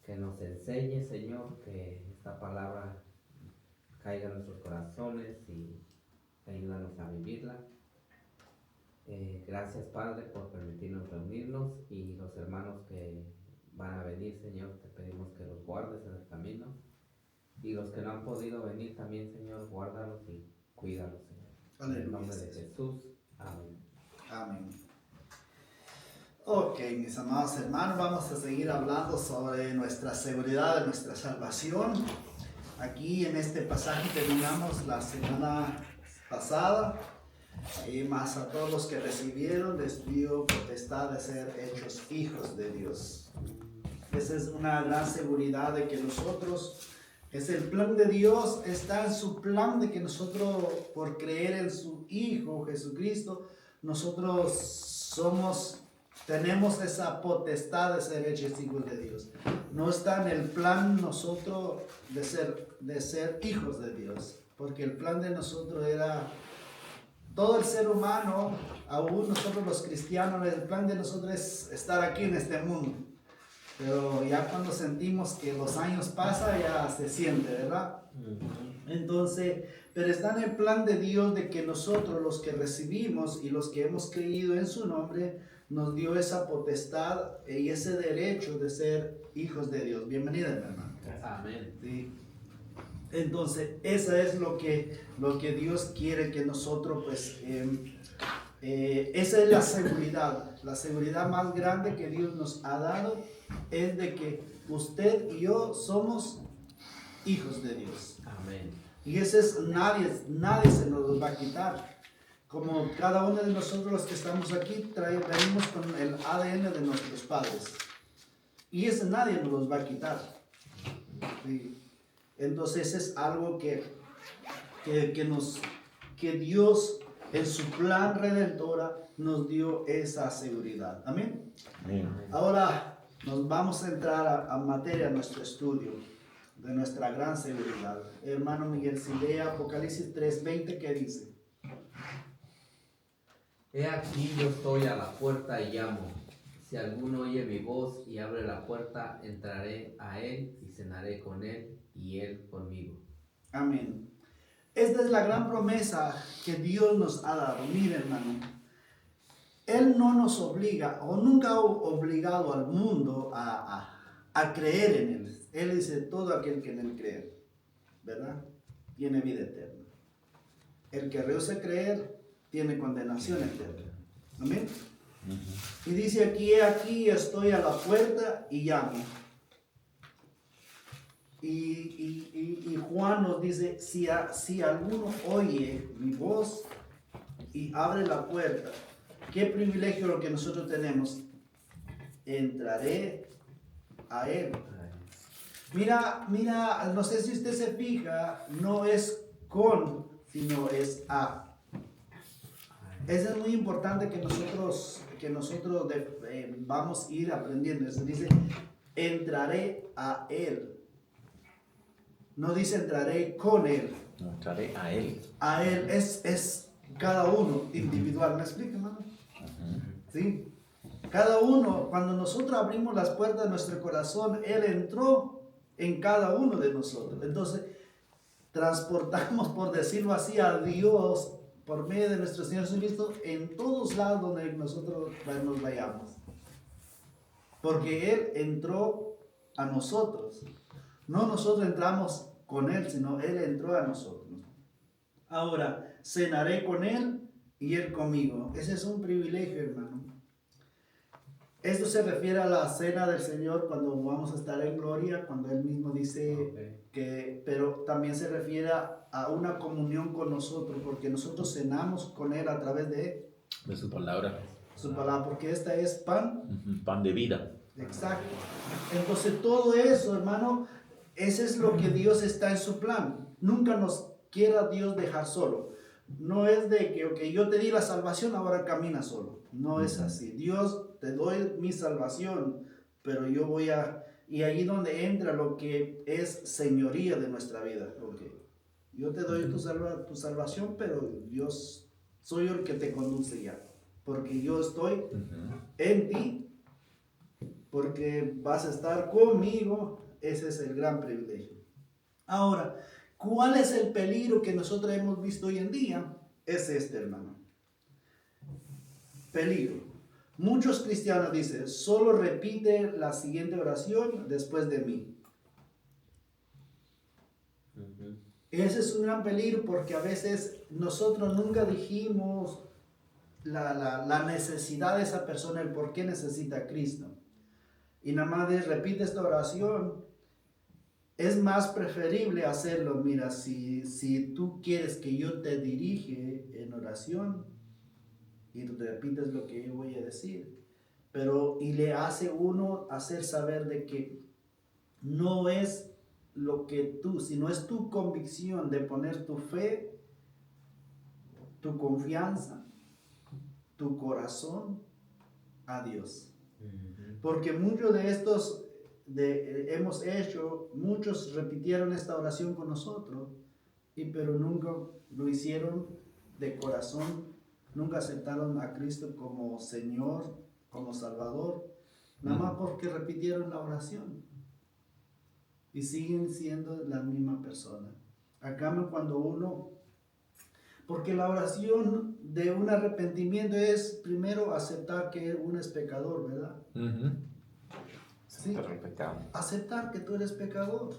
que nos enseñe, Señor, que esta palabra caiga en nuestros corazones y ayúdanos a vivirla. Gracias, Padre, por permitirnos reunirnos, y los hermanos que van a venir, Señor, te pedimos que los guardes en el camino, y los que no han podido venir también, Señor, guárdalos y cuídalos, Señor. Aleluya. En el nombre de Jesús. Amén. Amén. Ok, mis amados hermanos, vamos a seguir hablando sobre nuestra seguridad, de nuestra salvación. Aquí en este pasaje terminamos la semana pasada. Y más a todos los que recibieron les dio potestad de ser hechos hijos de Dios. Esa es una gran seguridad de que nosotros, es el plan de Dios, está en su plan de que nosotros, por creer en su Hijo Jesucristo, nosotros tenemos esa potestad de ser hechos hijos de Dios. No está en el plan nosotros de ser hijos de Dios, porque el plan de nosotros era todo el ser humano, aún nosotros los cristianos, el plan de nosotros es estar aquí en este mundo. Pero ya cuando sentimos que los años pasan, ya se siente, ¿verdad? Entonces, pero está en el plan de Dios de que nosotros, los que recibimos y los que hemos creído en su nombre, nos dio esa potestad y ese derecho de ser hijos de Dios. Bienvenida, hermano. Amén. Sí. Entonces, esa es lo que Dios quiere que nosotros, pues, esa es la seguridad más grande que Dios nos ha dado, es de que usted y yo somos hijos de Dios. Amén. Y ese es, nadie se nos los va a quitar. Como cada uno de nosotros los que estamos aquí, venimos con el ADN de nuestros padres. Y ese nadie nos los va a quitar. ¿Sí? Entonces es algo que Dios en su plan redentora nos dio esa seguridad. Amén. Amén. Ahora nos vamos a entrar a materia, a nuestro estudio de nuestra gran seguridad. Hermano Miguel, si lee Apocalipsis 3:20, ¿qué dice? He aquí yo estoy a la puerta y llamo. Si alguno oye mi voz y abre la puerta, entraré a él y cenaré con él y él conmigo. Amén. Esta es la gran promesa que Dios nos ha dado. Mire, hermano, Él no nos obliga o nunca ha obligado al mundo a creer en Él. Él dice, todo aquel que en Él cree, ¿verdad? Tiene vida eterna. El que rehúsa creer tiene condenación eterna. Amén. Y dice aquí estoy a la puerta y llamo. Y Juan nos dice, si alguno oye mi voz y abre la puerta, qué privilegio lo que nosotros tenemos, entraré a él. Mira, no sé si usted se fija, no es con, sino es a. Eso es muy importante que nosotros vamos a ir aprendiendo. Se dice, entraré a él. No dice entraré con él. No, entraré a él. A él es cada uno individual. ¿Me explica, hermano? Sí. Cada uno, cuando nosotros abrimos las puertas de nuestro corazón, Él entró en cada uno de nosotros. Entonces, transportamos, por decirlo así, a Dios por medio de nuestro Señor Jesucristo en todos lados donde nosotros nos vayamos. Porque Él entró a nosotros. No nosotros entramos con Él, sino Él entró a nosotros. Ahora, cenaré con Él y Él conmigo. Ese es un privilegio, hermano. Esto se refiere a la cena del Señor cuando vamos a estar en gloria, cuando Él mismo dice que, pero también se refiere a una comunión con nosotros, porque nosotros cenamos con Él a través de su palabra. Su palabra, porque esta es pan. Pan de vida. Exacto. Entonces todo eso, hermano, ese es lo que Dios está en su plan. Nunca nos quiera Dios dejar solo. No es de que, ok, yo te di la salvación, ahora camina solo. No es así. Dios, te doy mi salvación, pero yo voy a... Y ahí donde entra lo que es señoría de nuestra vida. Okay. Yo te doy tu salvación, pero Dios, soy el que te conduce ya. Porque yo estoy en ti porque vas a estar conmigo. Ese es el gran privilegio. Ahora, ¿cuál es el peligro que nosotros hemos visto hoy en día? Es este, hermano. Peligro. Muchos cristianos dicen, solo repite la siguiente oración después de mí. Ese es un gran peligro porque a veces nosotros nunca dijimos la necesidad de esa persona, el por qué necesita a Cristo. Y nada más repite esta oración. Es más preferible hacerlo, mira, si tú quieres que yo te dirige en oración y tú te repites lo que yo voy a decir, y le hace uno hacer saber de que no es lo que tú, sino es tu convicción de poner tu fe, tu confianza, tu corazón a Dios. Porque muchos de estos hemos hecho, muchos repitieron esta oración con nosotros, pero nunca lo hicieron de corazón, nunca aceptaron a Cristo como Señor, como Salvador, nada más porque repitieron la oración y siguen siendo la misma persona. Acá cuando uno, porque la oración de un arrepentimiento es primero aceptar que uno es pecador, ¿verdad? Sí. Aceptar que tú eres pecador.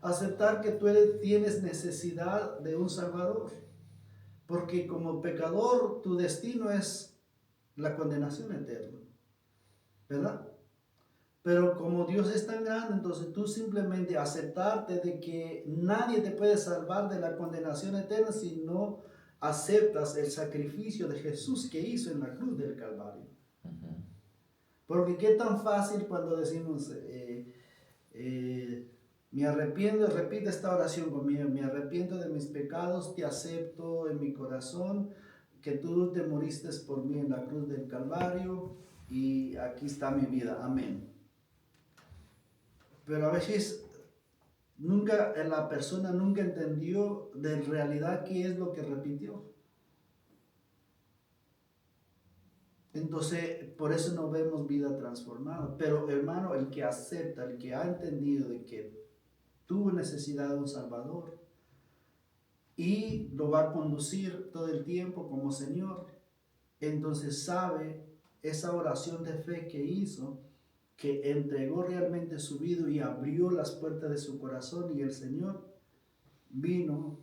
Aceptar que tú tienes necesidad de un Salvador. Porque como pecador, tu destino es la condenación eterna. ¿Verdad? Pero como Dios es tan grande, entonces tú simplemente aceptarte de que nadie te puede salvar de la condenación eterna si no aceptas el sacrificio de Jesús que hizo en la cruz del Calvario. Porque qué tan fácil cuando decimos, me arrepiento, repite esta oración conmigo, me arrepiento de mis pecados, te acepto en mi corazón, que tú te moriste por mí en la cruz del Calvario y aquí está mi vida, amén. Pero a veces la persona nunca entendió de realidad qué es lo que repitió. Entonces, por eso no vemos vida transformada. Pero hermano, el que acepta, el que ha entendido de que tuvo necesidad de un Salvador y lo va a conducir todo el tiempo como Señor, entonces sabe esa oración de fe que hizo, que entregó realmente su vida y abrió las puertas de su corazón y el Señor vino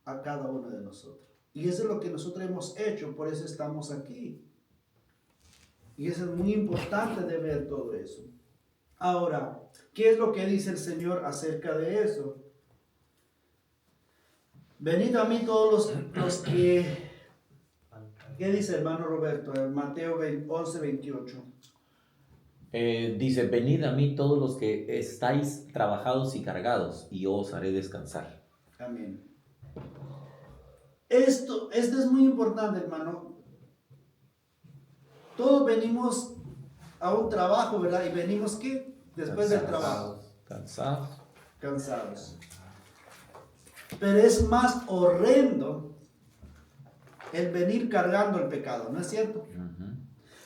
a cada uno de nosotros. Y eso es lo que nosotros hemos hecho, por eso estamos aquí. Y eso es muy importante de ver todo eso. Ahora, ¿qué es lo que dice el Señor acerca de eso? Venid a mí todos los que... ¿Qué dice hermano Roberto? En Mateo 11, 28. Dice, venid a mí todos los que estáis trabajados y cargados, y yo os haré descansar. Amén. Esto es muy importante, hermano. Todos venimos a un trabajo, ¿verdad? Y venimos, ¿qué? Después del trabajo. Cansados. Pero es más horrendo el venir cargando el pecado, ¿no es cierto?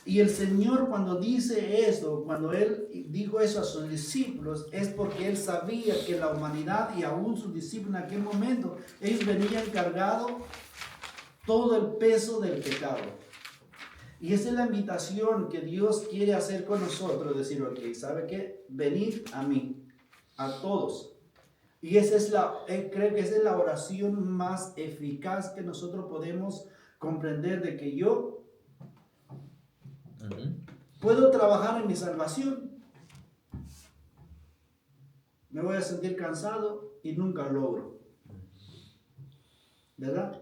Y el Señor cuando dice eso, cuando Él dijo eso a sus discípulos, es porque Él sabía que la humanidad y aún sus discípulos en aquel momento, ellos venían cargados todo el peso del pecado. Y esa es la invitación que Dios quiere hacer con nosotros, decir, ok, ¿sabe qué? Venid a mí, a todos. Y esa es creo que esa es la oración más eficaz que nosotros podemos comprender, de que yo puedo trabajar en mi salvación. Me voy a sentir cansado y nunca logro. ¿Verdad?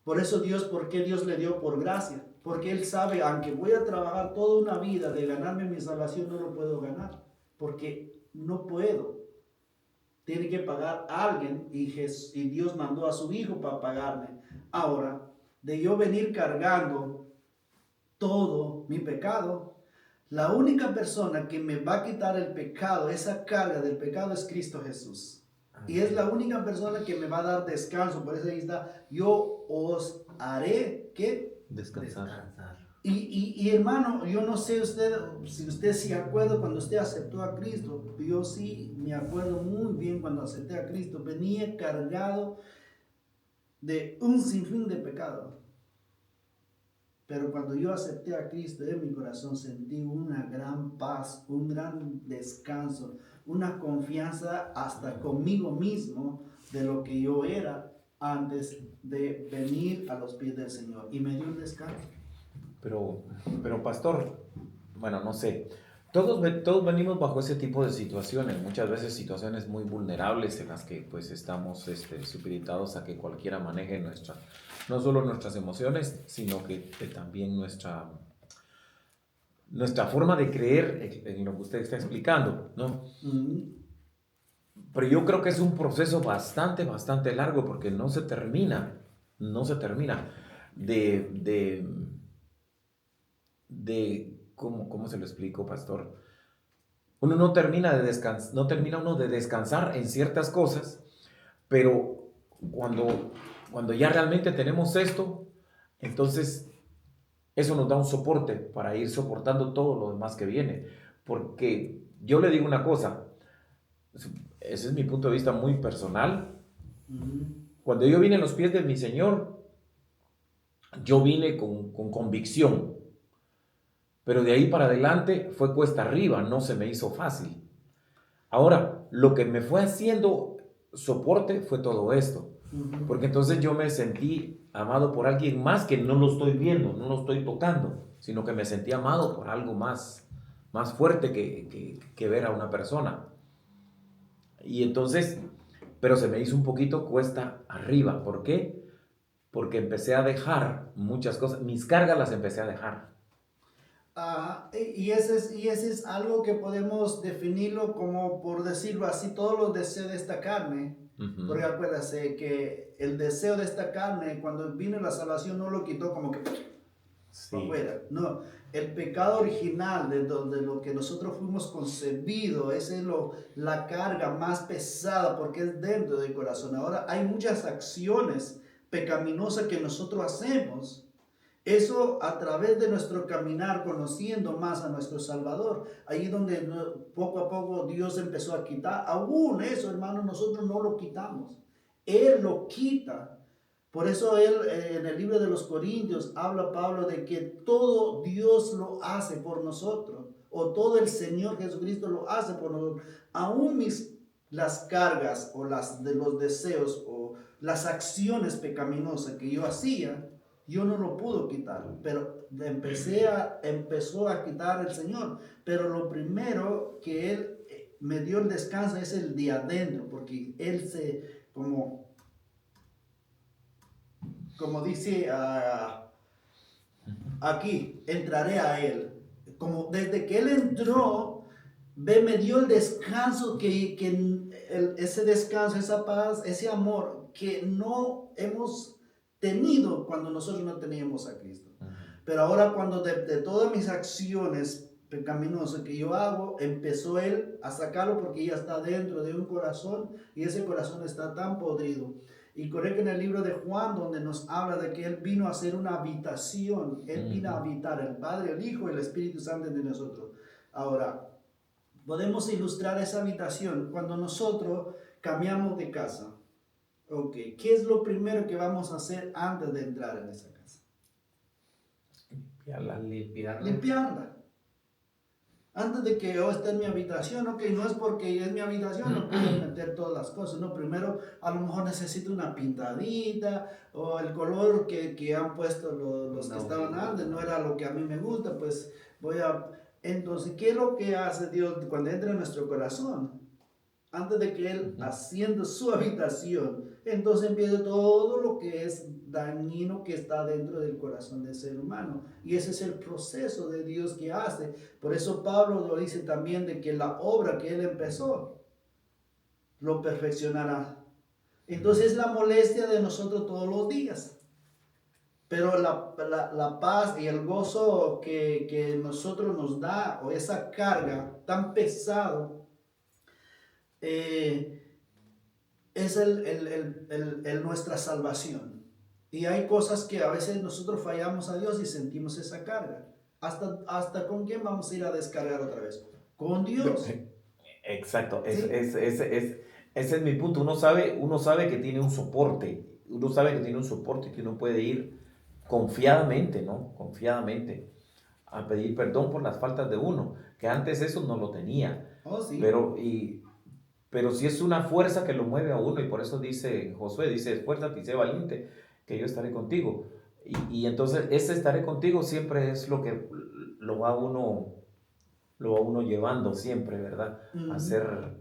Por eso ¿por qué Dios le dio por gracia? Porque Él sabe, aunque voy a trabajar toda una vida de ganarme mi salvación, no lo puedo ganar. Porque no puedo. Tiene que pagar a alguien y Dios mandó a su Hijo para pagarme. Ahora, de yo venir cargando todo mi pecado, la única persona que me va a quitar el pecado, esa carga del pecado, es Cristo Jesús. Y es la única persona que me va a dar descanso. Por eso ahí está, yo os haré, ¿qué? Descansar. Y hermano, yo no sé si usted se acuerda cuando usted aceptó a Cristo. Yo sí me acuerdo muy bien cuando acepté a Cristo. Venía cargado de un sinfín de pecado. Pero cuando yo acepté a Cristo en mi corazón sentí una gran paz, un gran descanso, una confianza hasta conmigo mismo de lo que yo era antes de venir a los pies del Señor. Y me dio un descanso. Pero pastor, bueno, no sé, todos venimos bajo ese tipo de situaciones, muchas veces situaciones muy vulnerables en las que pues estamos supeditados a que cualquiera maneje no solo nuestras emociones, sino que también nuestra forma de creer en lo que usted está explicando, ¿no? Pero yo creo que es un proceso bastante largo porque no se termina ¿cómo se lo explico, pastor? Uno no termina uno de descansar en ciertas cosas, pero cuando ya realmente tenemos esto, entonces eso nos da un soporte para ir soportando todo lo demás que viene. Porque yo le digo una cosa, ese es mi punto de vista muy personal. Cuando yo vine a los pies de mi Señor, yo vine con convicción. Pero de ahí para adelante fue cuesta arriba, no se me hizo fácil. Ahora, lo que me fue haciendo soporte fue todo esto. Porque entonces yo me sentí amado por alguien más que no lo estoy viendo, no lo estoy tocando, sino que me sentí amado por algo más fuerte que ver a una persona. Y entonces, pero se me hizo un poquito cuesta arriba. ¿Por qué? Porque empecé a dejar muchas cosas, mis cargas las empecé a dejar. Y ese es algo que podemos definirlo como, por decirlo así, todos los deseos de esta carne. Porque acuérdate que el deseo de esta carne, cuando vino la salvación, no lo quitó como que sí. afuera. No, el pecado original de lo que nosotros fuimos concebidos, esa es la carga más pesada porque es dentro del corazón. Ahora hay muchas acciones pecaminosas que nosotros hacemos. Eso a través de nuestro caminar, conociendo más a nuestro Salvador. Ahí donde poco a poco Dios empezó a quitar. Aún eso, hermano, nosotros no lo quitamos. Él lo quita. Por eso él, en el libro de los Corintios, habla Pablo de que todo Dios lo hace por nosotros. O todo el Señor Jesucristo lo hace por nosotros. Aún las cargas o los deseos o las acciones pecaminosas que yo hacía, yo no lo pudo quitar, pero empezó a quitar el Señor. Pero lo primero que Él me dio el descanso es el de adentro, porque Él como dice aquí, entraré a Él. Como desde que Él entró, me dio el descanso, ese descanso, esa paz, ese amor que no hemos tenido cuando nosotros no teníamos a Cristo. Pero ahora cuando de todas mis acciones pecaminosas que yo hago, empezó Él a sacarlo porque ya está dentro de un corazón y ese corazón está tan podrido. Y correcto en el libro de Juan, donde nos habla de que Él vino a hacer una habitación. Él vino a habitar, el Padre, el Hijo y el Espíritu Santo de nosotros. Ahora, podemos ilustrar esa habitación cuando nosotros cambiamos de casa. Ok, ¿qué es lo primero que vamos a hacer antes de entrar en esa casa? Limpiarla. Antes de que yo esté en mi habitación, ok, no es porque es mi habitación, no puedo meter todas las cosas, no, primero a lo mejor necesito una pintadita, o el color que han puesto los que estaban antes, no era lo que a mí me gusta, pues entonces, ¿qué es lo que hace Dios cuando entra en nuestro corazón? Antes de que Él haciendo su habitación, entonces empieza todo lo que es dañino que está dentro del corazón del ser humano. Y ese es el proceso de Dios que hace. Por eso Pablo lo dice también de que la obra que Él empezó, lo perfeccionará. Entonces es la molestia de nosotros todos los días. Pero la paz y el gozo que nosotros nos da, o esa carga tan pesado, es nuestra salvación. Y hay cosas que a veces nosotros fallamos a Dios y sentimos esa carga. ¿Hasta con quién vamos a ir a descargar otra vez? Con Dios. Exacto, ¿Sí? ese es mi punto. Uno sabe que tiene un soporte, que uno puede ir confiadamente, ¿no? Confiadamente a pedir perdón por las faltas de uno, que antes eso no lo tenía, Oh, sí. pero sí es una fuerza que lo mueve a uno y por eso dice Josué, dice, esfuérzate y sé valiente, que yo estaré contigo. Y entonces ese estaré contigo siempre es lo que lo va a uno lo va uno llevando siempre, ¿verdad? A Ujú, hacer,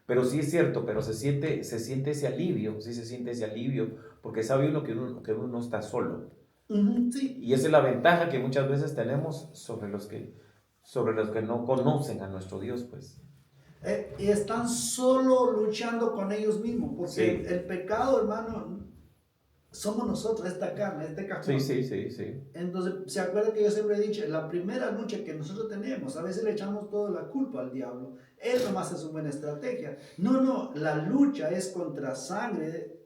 pero sí es cierto, pero se siente ese alivio, sí se siente ese alivio, porque sabe uno que uno no está solo. ujú, sí. Y esa es la ventaja que muchas veces tenemos sobre los que no conocen a nuestro Dios, pues. Y están solo luchando con ellos mismos, porque Sí, el pecado, hermano, somos nosotros, esta carne, este sí, cajón. sí, sí, sí. Entonces, ¿se acuerda que yo siempre he dicho, la primera lucha que nosotros tenemos, a veces le echamos toda la culpa al diablo, él nomás es una buena estrategia. No, no, la lucha es contra sangre,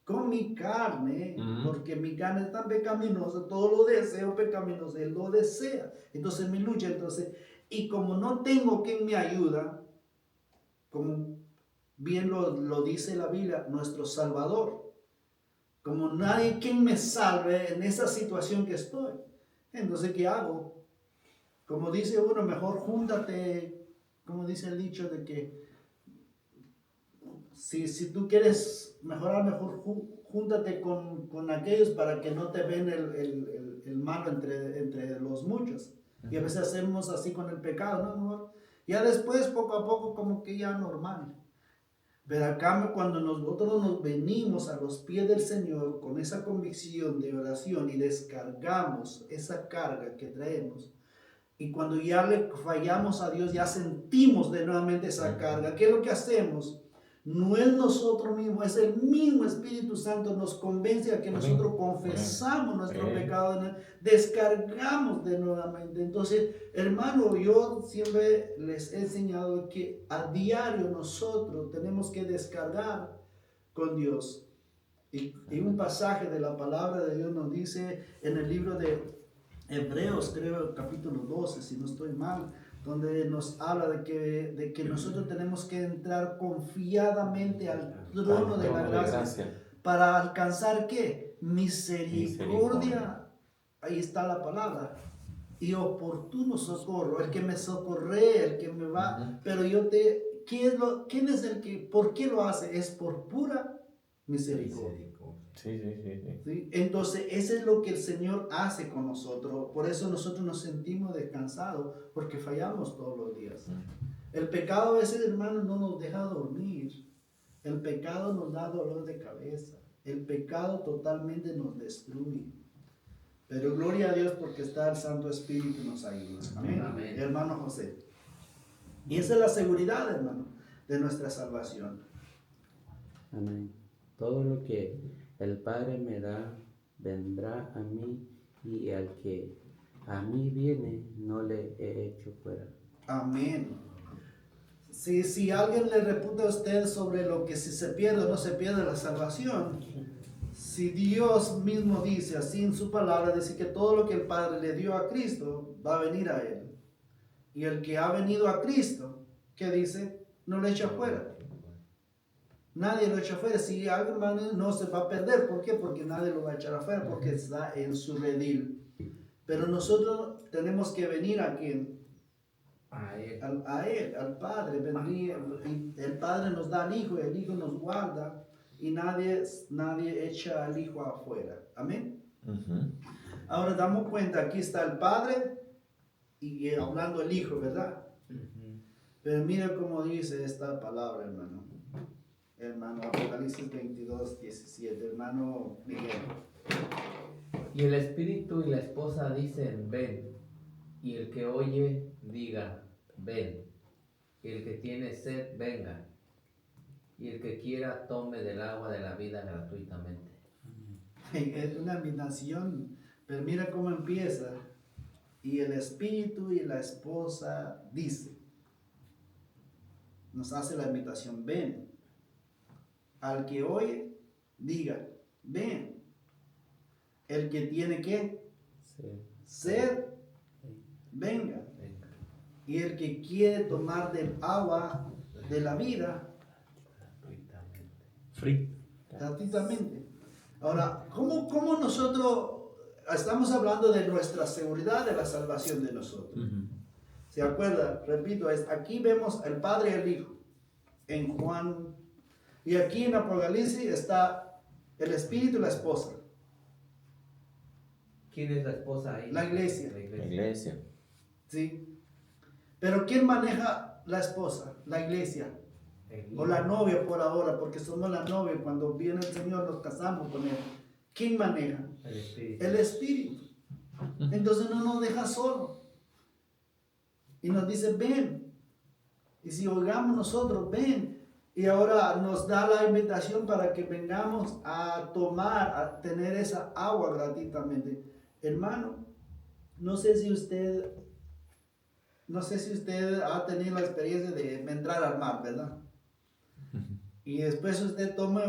con mi carne, Ujú. porque mi carne es tan pecaminosa, todo lo deseo pecaminoso, él lo desea. Entonces mi lucha, y como no tengo quien me ayuda, como bien lo dice la Biblia, nuestro Salvador, como nadie quien me salve en esa situación que estoy. Entonces, ¿qué hago? Como dice uno, mejor júntate, como dice el dicho de que si tú quieres mejorar, mejor júntate con aquellos para que no te ven el malo entre los muchos. Y a veces hacemos así con el pecado, ¿no, amor? Ya después, poco a poco, como que ya normal. Pero acá cuando nosotros nos venimos a los pies del Señor con esa convicción de oración y descargamos esa carga que traemos, y cuando ya le fallamos a Dios, ya sentimos de nuevamente esa carga. ¿Qué es lo que hacemos? No es nosotros mismos, es el mismo Espíritu Santo nos convence a que nosotros Amén. Amén. confesamos nuestro pecado, descargamos de nuevamente. Entonces, hermano, yo siempre les he enseñado que a diario nosotros tenemos que descargar con Dios. Y un pasaje de la palabra de Dios nos dice en el libro de Hebreos, creo, capítulo 12, si no estoy mal, donde nos habla de que nosotros tenemos que entrar confiadamente al trono Al de la trono de gracia gracia. para alcanzar ¿qué? Misericordia. Misericordia. Ahí está la palabra. Y oportuno socorro, el que me socorre, el que me va, Ujú. pero ¿quién es el que, por qué lo hace? Es por pura misericordia. Sí, sí, sí, sí. ¿Sí? Entonces, eso es lo que el Señor hace con nosotros. Por eso nosotros nos sentimos descansados, porque fallamos todos los días. El pecado a veces, hermano, no nos deja dormir. El pecado nos da dolor de cabeza. El pecado totalmente nos destruye. Pero gloria a Dios porque está el Santo Espíritu nos ayuda. Amén. Amén. Hermano José. Y esa es la seguridad, hermano, de nuestra salvación. Amén. Todo lo que el Padre me da vendrá a mí, y al que a mí viene no le he hecho fuera. Amén. Si alguien le reputa a usted sobre lo que si se pierde o no se pierde la salvación, si Dios mismo dice así en su palabra, dice que todo lo que el Padre le dio a Cristo va a venir a él. Y el que ha venido a Cristo, ¿qué dice? No le echa fuera. Nadie lo echa afuera. Si alguien no se va a perder. ¿Por qué? Porque nadie lo va a echar afuera, porque está en su redil. Pero nosotros tenemos que venir a quien, A él. al Padre. Y el Padre nos da al Hijo y el Hijo nos guarda. Y nadie echa al Hijo afuera. Amén. Ujú. Ahora damos cuenta, aquí está el Padre y hablando el Hijo, ¿verdad? Pero mira cómo dice esta palabra, hermano. Hermano, Apocalipsis 22, 17, hermano Miguel. Y el espíritu y la esposa dicen, ven. Y el que oye, diga, ven. Y el que tiene sed, venga. Y el que quiera, tome del agua de la vida gratuitamente. Es una invitación, pero mira cómo empieza. Y el espíritu y la esposa dice, nos hace la invitación, ven. Al que oye, diga, ven. el que tiene que Sí. sed, venga. Venga. Y el que quiere tomar del agua de la vida, Gratuitamente. Free. gratuitamente. Ahora, ¿cómo nosotros estamos hablando de nuestra seguridad, de la salvación de nosotros? Ujú. ¿Se acuerda? Repito, aquí vemos el Padre y el Hijo en Juan. Y aquí en Apocalipsis está el Espíritu y la esposa. ¿Quién es la esposa ahí? La iglesia. La La iglesia. iglesia. ¿Sí? Pero ¿quién maneja la esposa? La iglesia. O la novia por ahora, porque somos la novia. Cuando viene el Señor nos casamos con Él. ¿Quién maneja? El espíritu. El Espíritu. Entonces no nos deja solo. Y nos dice, ven. Y si oigamos nosotros, ven. Y ahora nos da la invitación para que vengamos a tomar, a tener esa agua gratuitamente. Hermano, no sé si usted ha tenido la experiencia de entrar al mar, ¿verdad? Y después usted toma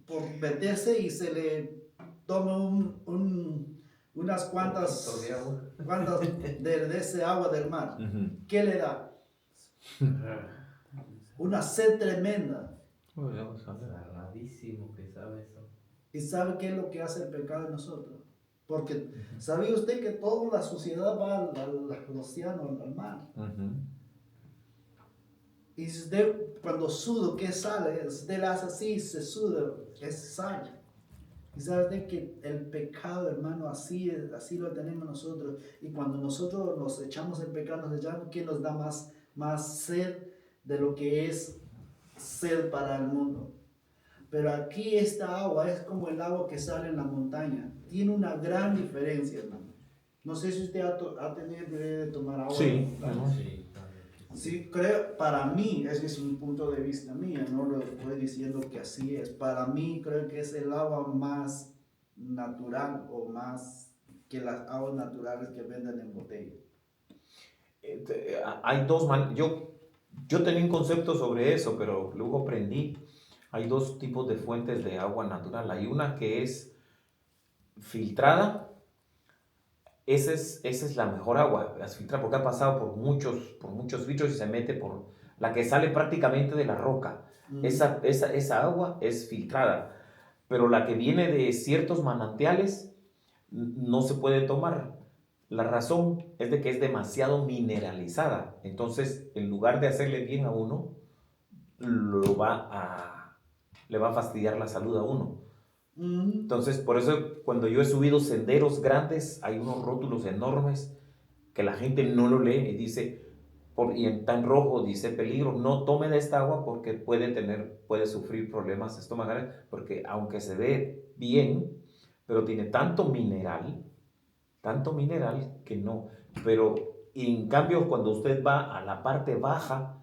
por meterse y se le toma unas cuantas de ese agua del mar. Ujú. ¿Qué le da? Una sed tremenda. Oh, ya vas a ver. Saladísimo que sabe eso. ¿Y sabe qué es lo que hace el pecado en nosotros? Porque ¿sabía usted que toda la suciedad va al océano, al mar? Ujú. Y si usted cuando sudo, ¿qué sale? Usted la hace así, se suda, es sal. Y sabe usted que el pecado, hermano, así lo tenemos nosotros. Y cuando nosotros nos echamos el pecado, nos echamos, ¿quién nos da más sed de lo que es sed para el mundo? Pero aquí esta agua es como el agua que sale en la montaña. Tiene una gran diferencia, hermano. No sé si usted ha tenido el deber de tomar agua. Sí, ¿verdad? ajá. Sí, Sí, creo, para mí, ese es un punto de vista mío, no lo estoy diciendo que así es. Para mí creo que es el agua más natural o más que las aguas naturales que venden en botella. Hay dos yo tenía un concepto sobre eso, pero luego aprendí. Hay dos tipos de fuentes de agua natural. Hay una que es filtrada. Esa es la mejor agua, es filtrada porque ha pasado por muchos filtros y se mete por la que sale prácticamente de la roca. Esa agua es filtrada, pero la que viene de ciertos manantiales no se puede tomar. La razón es de que es demasiado mineralizada. Entonces, en lugar de hacerle bien a uno, le va a fastidiar la salud a uno. Entonces, por eso cuando yo he subido senderos grandes, hay unos rótulos enormes que la gente no lo lee y dice, y está en rojo, dice peligro, no tome de esta agua porque puede sufrir problemas estomacales, porque aunque se ve bien, pero tiene tanto mineral que no. Pero en cambio, cuando usted va a la parte baja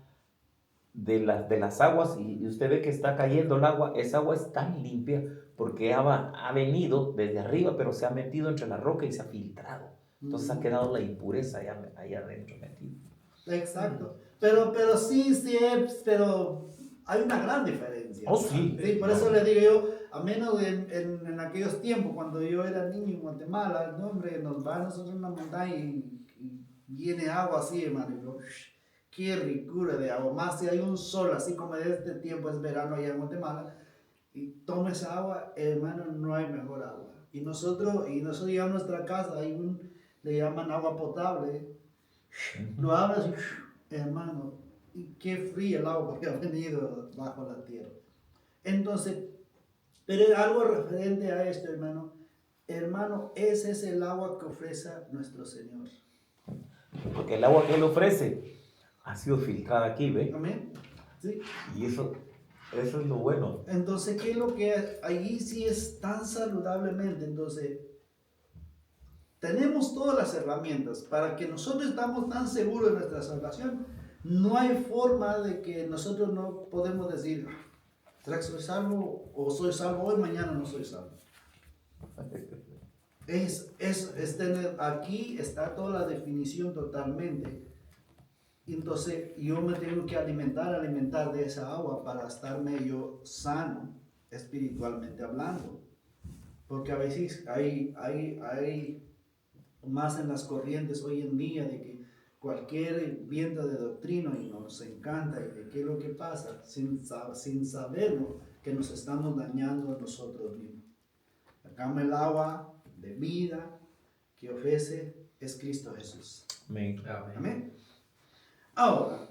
de las aguas y usted ve que está cayendo el agua, esa agua es tan limpia porque ha venido desde arriba, pero se ha metido entre la roca y se ha filtrado. Entonces ha quedado la impureza ahí adentro metido. Exacto. Pero sí, pero hay una gran diferencia. Oh, sí. Sí, por eso le digo yo, a menos en aquellos tiempos, cuando yo era niño en Guatemala, no, hombre, nos va a nosotros en una montaña y viene agua así, hermano. Y yo, qué ricura de agua. Más si hay un sol, así como de este tiempo es verano allá en Guatemala, y toma esa agua, hermano, no hay mejor agua. Y nosotros llegamos a nuestra casa, le llaman agua potable. Lo abres y, hermano, y qué fría el agua que ha venido bajo la tierra. Entonces, pero algo referente a esto, hermano. Hermano, ese es el agua que ofrece nuestro Señor. Porque el agua que Él ofrece ha sido filtrada aquí, ¿ve? Amén. ¿Sí? Y eso es lo bueno. Entonces, ¿qué es lo que es? Allí sí es tan saludablemente. Entonces, tenemos todas las herramientas para que nosotros estamos tan seguros de nuestra salvación. No hay forma de que nosotros no podemos decir, ¿será que soy salvo? O soy salvo hoy, mañana no soy salvo. Aquí está toda la definición totalmente. Entonces yo me tengo que alimentar de esa agua para estar medio sano, espiritualmente hablando. Porque a veces hay más en las corrientes hoy en día de que cualquier viento de doctrina y nos encanta y de qué es lo que pasa sin saberlo que nos estamos dañando a nosotros mismos. La cama, el agua de vida que ofrece es Cristo Jesús. Amén. Amén. Ahora,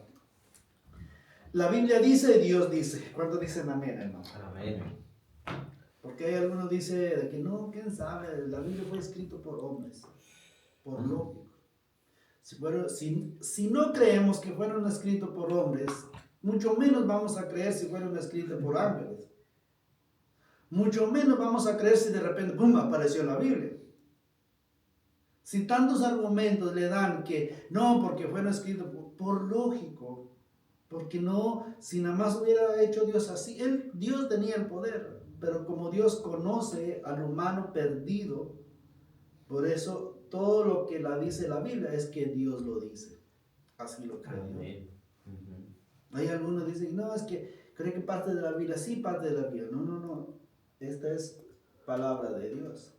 la Biblia dice, Dios dice. ¿Cuántos dicen amén, hermano? Amén. Porque hay algunos dicen de que no, quién sabe, la Biblia fue escrito por hombres, por lógico. Si no creemos que fueron escritos por hombres, mucho menos vamos a creer si fueron escritos por ángeles. Mucho menos vamos a creer si de repente, ¡pum!, apareció la Biblia. Si tantos argumentos le dan que no, porque fueron escritos por lógico, porque no, si nada más hubiera hecho Dios así, Dios tenía el poder, pero como Dios conoce al humano perdido, por eso todo lo que dice la Biblia es que Dios lo dice. Así lo creo yo. Amén. Hay algunos que dicen, no, es que creo que parte de la Biblia, sí, parte de la Biblia. No. Esta es palabra de Dios.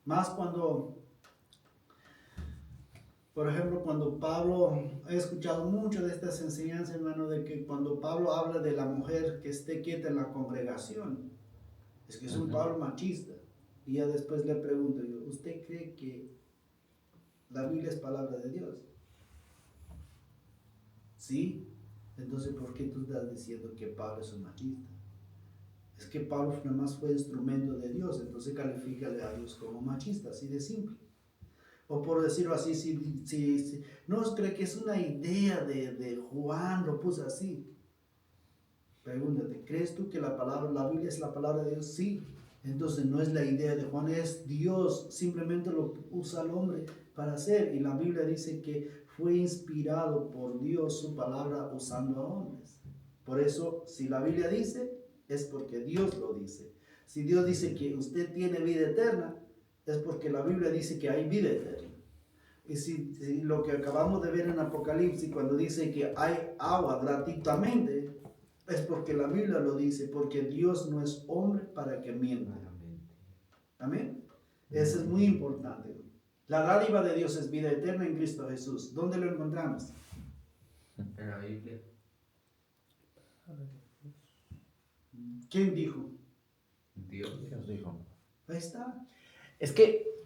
Más cuando, por ejemplo, cuando Pablo, he escuchado mucho de estas enseñanzas, hermano, de que cuando Pablo habla de la mujer que esté quieta en la congregación, es que es un Pablo machista. Y ya después le pregunto yo, ¿usted cree que la Biblia es palabra de Dios? ¿Sí? Entonces, ¿por qué tú estás diciendo que Pablo es un machista? Es que Pablo nada más fue instrumento de Dios, entonces califícale a Dios como machista, así de simple. O por decirlo así, si no cree que es una idea de Juan, lo puso así. Pregúntate, ¿crees tú que la Biblia es la palabra de Dios? Sí. Entonces no es la idea de Juan, es Dios, simplemente lo usa al hombre para hacer. Y la Biblia dice que fue inspirado por Dios su palabra usando a hombres. Por eso, si la Biblia dice, es porque Dios lo dice. Si Dios dice que usted tiene vida eterna, es porque la Biblia dice que hay vida eterna. Y si lo que acabamos de ver en Apocalipsis, cuando dice que hay agua gratuitamente, es porque la Biblia lo dice, porque Dios no es hombre para que mienta. Amén. Eso es muy importante. La dádiva de Dios es vida eterna en Cristo Jesús. ¿Dónde lo encontramos? En la Biblia. ¿Quién dijo? Dios. Dios dijo. Ahí está. Es que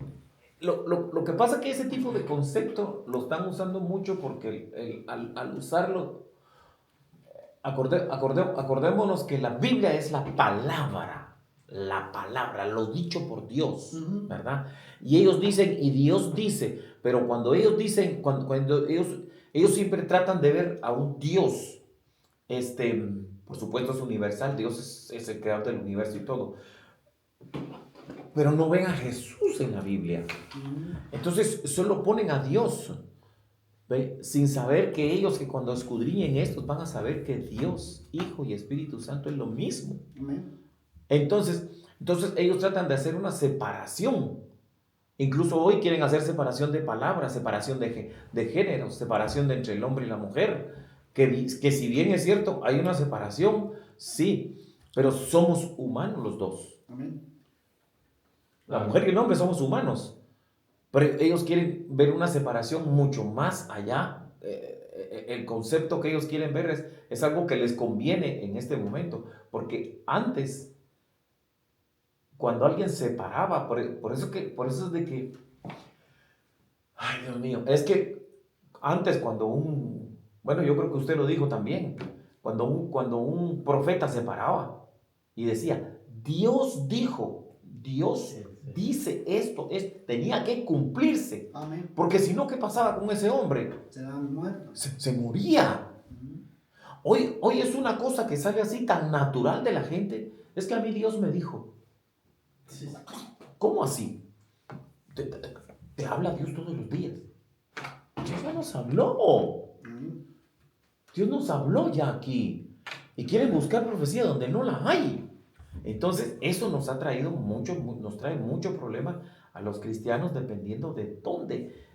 lo que pasa es que ese tipo de concepto lo están usando mucho porque al usarlo, acordémonos que la Biblia es la palabra, lo dicho por Dios, ¿verdad? Y ellos dicen, y Dios dice, pero cuando ellos dicen, cuando ellos siempre tratan de ver a un Dios, por supuesto es universal, Dios es el creador del universo y todo, pero no ven a Jesús en la Biblia. Entonces solo ponen a Dios, ¿ve? Sin saber que ellos que cuando escudriñen esto van a saber que Dios, Hijo y Espíritu Santo es lo mismo. Entonces ellos tratan de hacer una separación. Incluso hoy quieren hacer separación de palabras, separación de géneros, separación de entre el hombre y la mujer. Que si bien es cierto, hay una separación, sí, pero somos humanos los dos. Amén. La mujer y el hombre somos humanos, pero ellos quieren ver una separación mucho más allá. El concepto que ellos quieren ver es algo que les conviene en este momento, porque antes, cuando alguien separaba, por eso es de que, ay Dios mío, es que antes bueno, yo creo que usted lo dijo también, cuando un profeta se paraba y decía, Dios dijo, Dios dice esto, tenía que cumplirse. Amén. Porque si no, ¿qué pasaba con ese hombre? Se moría. Hoy es una cosa que sale así tan natural de la gente. Es que a mí Dios me dijo. ¿Cómo así? Te habla Dios todos los días. Dios ya nos habló. Dios nos habló ya aquí. Y quieren buscar profecía donde no la hay. Entonces, eso nos trae mucho problema a los cristianos dependiendo de dónde,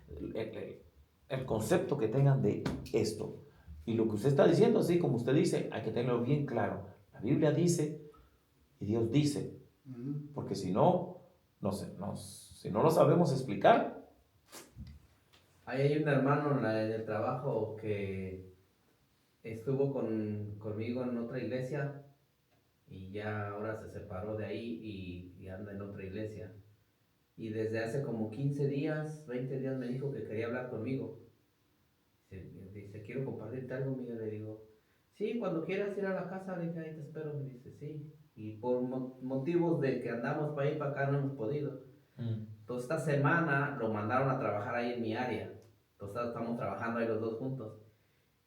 el concepto que tengan de esto. Y lo que usted está diciendo, así como usted dice, hay que tenerlo bien claro. La Biblia dice y Dios dice. Porque si no, si no lo sabemos explicar. Ahí hay un hermano en el trabajo que estuvo conmigo en otra iglesia y ya ahora se separó de ahí y anda en otra iglesia. Y desde hace como 15 días, 20 días me dijo que quería hablar conmigo. Dice, quiero compartirte algo, Miguel. Le digo, sí, cuando quieras ir a la casa, le dije, ahí te espero. Me dice, sí. Y por motivos de que andamos para ir para acá no hemos podido. Entonces esta semana lo mandaron a trabajar ahí en mi área. Entonces estamos trabajando ahí los dos juntos.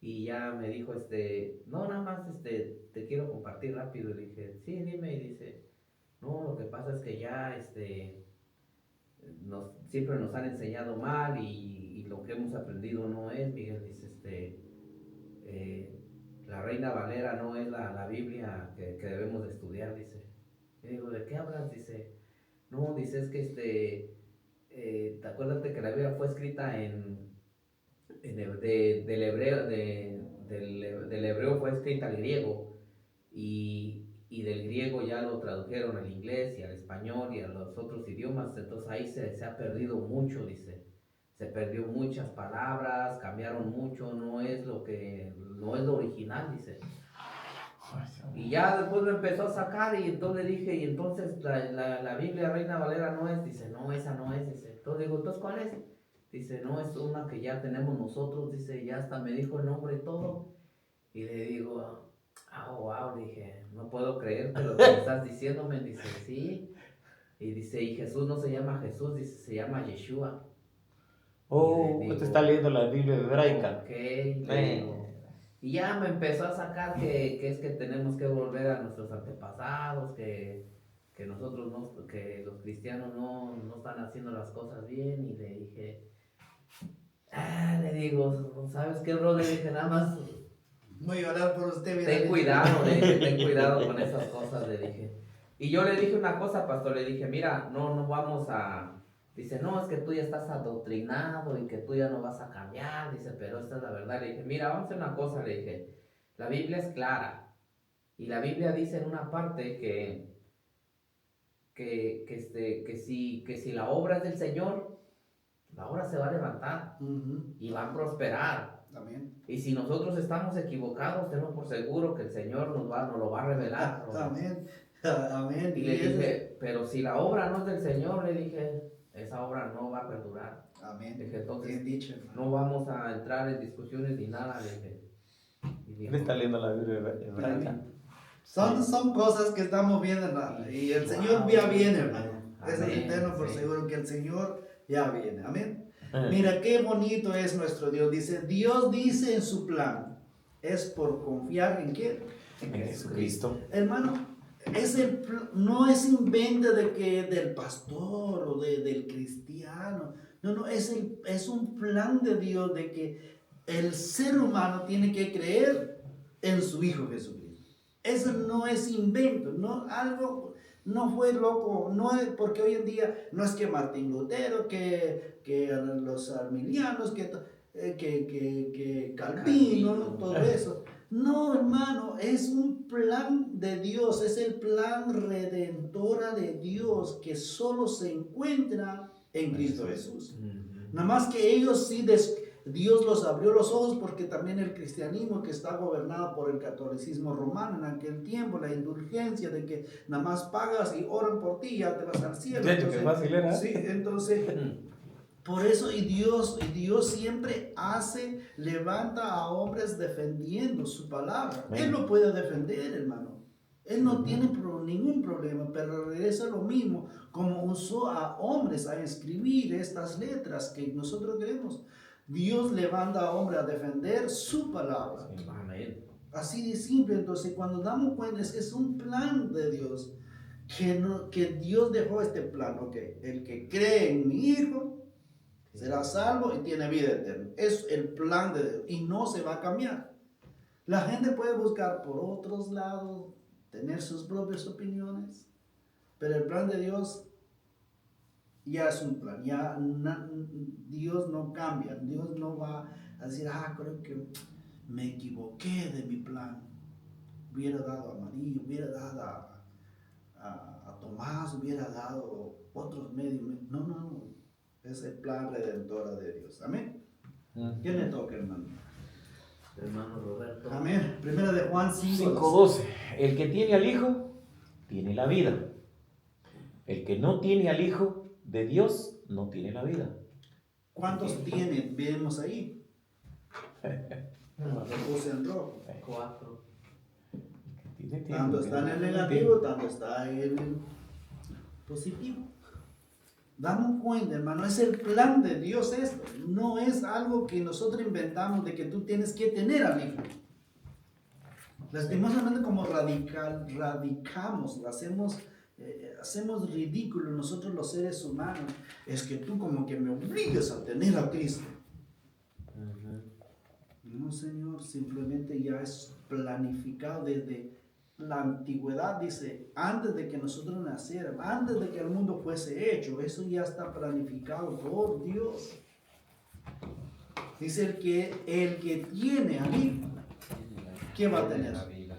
Y ya me dijo, no, nada más, te quiero compartir rápido. Le dije, sí, dime. Y dice, no, lo que pasa es que ya, siempre nos han enseñado mal y lo que hemos aprendido no es, Miguel, dice, la Reina Valera no es la Biblia que debemos de estudiar, dice. Y digo, ¿de qué hablas? Dice, no, dice, es que ¿te acuerdas de que la Biblia fue escrita del hebreo, del hebreo fue escrita al griego y del griego ya lo tradujeron al inglés y al español y a los otros idiomas, entonces ahí se ha perdido mucho, dice. Se perdió muchas palabras, cambiaron mucho, no es lo original, dice. Y ya después me empezó a sacar y entonces le dije, y entonces la Biblia Reina Valera no es, dice, no, esa no es, dice. Entonces digo, ¿entonces cuál es? Dice, no, es una que ya tenemos nosotros, dice, ya hasta me dijo el nombre y todo. Y le digo, wow, dije, no puedo creerte lo que me estás diciéndome. Dice, sí. Y dice, y Jesús no se llama Jesús, dice, se llama Yeshua. Usted está leyendo la Biblia hebraica. Ok, le digo. Y ya me empezó a sacar que es que tenemos que volver a nuestros antepasados, que nosotros no, que los cristianos no están haciendo las cosas bien. Y le dije, le digo, ¿sabes qué, bro? Le dije, nada más. Voy a orar por usted. Ten cuidado, le dije, ten cuidado con esas cosas, le dije. Y yo le dije una cosa, pastor, le dije, mira, no vamos a... Dice, no, es que tú ya estás adoctrinado y que tú ya no vas a cambiar, dice, pero esta es la verdad. Le dije, mira, vamos a hacer una cosa, le dije, la Biblia es clara. Y la Biblia dice en una parte que si la obra es del Señor, la obra se va a levantar y va a prosperar. Amén. Y si nosotros estamos equivocados, tenemos por seguro que el Señor nos lo va a revelar. Amén. Amén. Y le dije, pero si la obra no es del Señor, le dije, esa obra no va a perdurar. Amén. Le dije, entonces, bien dicho, no vamos a entrar en discusiones ni nada. Le dije. Él está leyendo la Biblia hebraica. Son cosas que estamos viendo, y el Señor ya viene, hermano. Es el eterno por sí. seguro que el Señor ya viene. Amén. Mira qué bonito es nuestro Dios. Dios dice en su plan, es por confiar en quién, En Jesucristo. hermano. No es invento del pastor o del cristiano. No, es un plan de Dios de que el ser humano tiene que creer en su Hijo Jesucristo. Eso no es invento, no fue loco, no es porque hoy en día no es que Martín Lutero, que los arminianos, que Calvino, todo eso. No, hermano, es un plan de Dios, es el plan redentora de Dios que solo se encuentra en Cristo Jesús. Nada más que ellos sí, Dios los abrió los ojos, porque también el cristianismo, que está gobernado por el catolicismo romano en aquel tiempo, la indulgencia de que nada más pagas y oran por ti y ya te vas al cielo. Entonces, qué fácil era. Sí, entonces... Por eso, y Dios siempre levanta a hombres defendiendo su palabra. Él lo puede defender, hermano. Él no tiene ningún problema, pero regresa lo mismo, como usó a hombres a escribir estas letras que nosotros queremos. Dios levanta a hombres a defender su palabra. Amén. Así de simple. Entonces, cuando damos cuenta, es un plan de Dios, que Dios dejó este plan. Ok, el que cree en mi Hijo será salvo y tiene vida eterna. Es el plan de Dios y no se va a cambiar. La gente puede buscar por otros lados, tener sus propias opiniones, pero el plan de Dios ya es un plan. Dios no cambia. Dios no va a decir, creo que me equivoqué de mi plan. Hubiera dado a María, hubiera dado a Tomás hubiera dado otros medios. No, no, no. Es el plan redentor de Dios. Amén. ¿Quién le toca, hermano? Hermano Roberto. Amén. Primera de Juan 5:12. 5:12. El que tiene al Hijo, tiene la vida. El que no tiene al Hijo de Dios, no tiene la vida. ¿Cuántos tienen? Vemos ahí. Lo puse en rojo. 4. Tanto está en el negativo, tanto está en el positivo. Damos cuenta, hermano, es el plan de Dios esto. No es algo que nosotros inventamos de que tú tienes que tener al Hijo. Lastimosamente como radicamos, hacemos ridículo nosotros los seres humanos. Es que tú como que me obligas a tener a Cristo. No, Señor, simplemente ya es planificado desde la antigüedad, dice, antes de que nosotros naciéramos, antes de que el mundo fuese hecho, eso ya está planificado por Dios. Dice el que tiene al Hijo, ¿qué va a tener? La vida.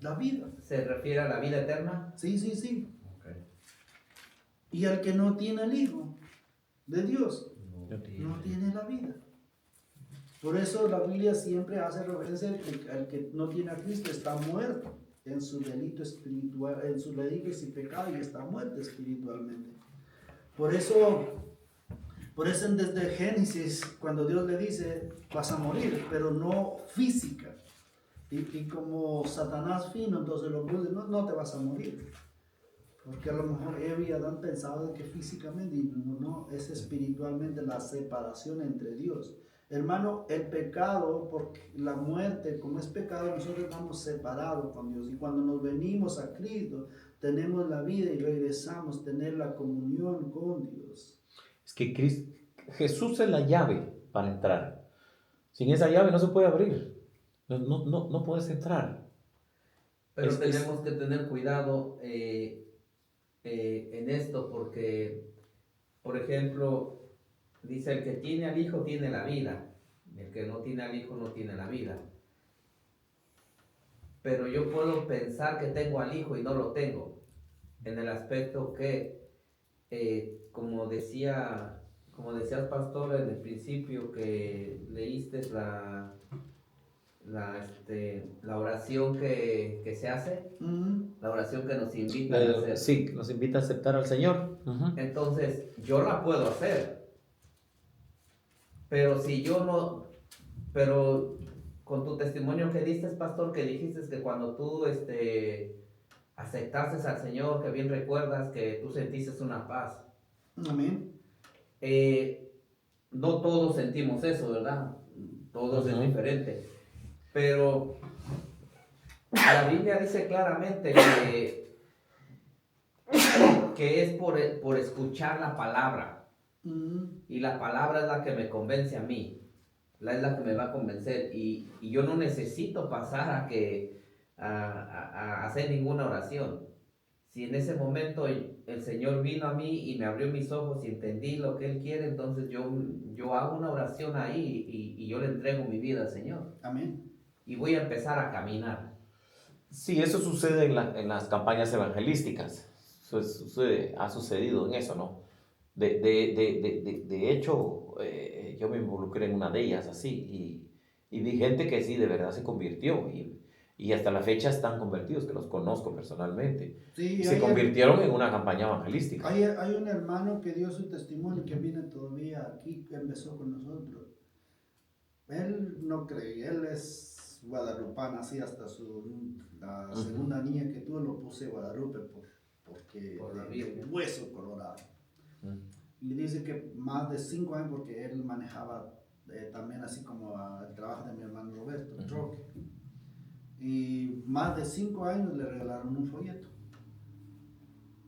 La vida. ¿Se refiere a la vida eterna? Sí, sí, sí. Okay. Y al que no tiene al Hijo de Dios, No no tiene la vida. Por eso la Biblia siempre hace referencia al que no tiene a Cristo, está muerto en su delito espiritual, en sus delitos y pecados, y está muerto espiritualmente. Por eso desde Génesis, cuando Dios le dice, vas a morir, pero no física. Y como Satanás fino, entonces los dice, no te vas a morir. Porque a lo mejor Eva y Adán pensaban que físicamente, y no, es espiritualmente la separación entre Dios. Hermano, el pecado, porque la muerte, como es pecado, nosotros estamos separados con Dios. Y cuando nos venimos a Cristo, tenemos la vida y regresamos a tener la comunión con Dios. Es que Jesús es la llave para entrar. Sin esa llave no se puede abrir. No puedes entrar. Pero tenemos que tener cuidado en esto porque, por ejemplo, dice el que tiene al Hijo tiene la vida, el que no tiene al Hijo no tiene la vida. Pero yo puedo pensar que tengo al Hijo y no lo tengo, en el aspecto que, como decías pastor en el principio que leíste la oración que se hace, la oración que nos invita a hacer. Sí, nos invita a aceptar al Señor. Entonces, yo la puedo hacer. Pero si yo no, pero con tu testimonio que diste, pastor, que dijiste que cuando tú aceptaste al Señor, que bien recuerdas que tú sentiste una paz. Amén. No todos sentimos eso, ¿verdad? Todos es diferente. Pero la Biblia dice claramente que es por escuchar la palabra. Y la palabra es la que me convence a mí, es la que me va a convencer, y yo no necesito pasar a hacer ninguna oración. Si en ese momento el Señor vino a mí y me abrió mis ojos y entendí lo que Él quiere, entonces yo hago una oración ahí y yo le entrego mi vida al Señor. Amén. Y voy a empezar a caminar. Sí, eso sucede en las campañas evangelísticas. Ha sucedido en eso, ¿no? De hecho, yo me involucré en una de ellas así y vi gente que sí, de verdad se convirtió y hasta la fecha están convertidos, que los conozco personalmente. Sí, y se convirtieron en una campaña evangelística. Hay un hermano que dio su testimonio que viene todavía aquí, que empezó con nosotros. Él no cree, él es guadalupano, así hasta la segunda niña que tuvo lo puse Guadalupe porque Por la de Virgen. hueso colorado. Y dice que más de 5 años, porque él manejaba también así como el trabajo de mi hermano Roberto, el troque. Y más de 5 años le regalaron un folleto.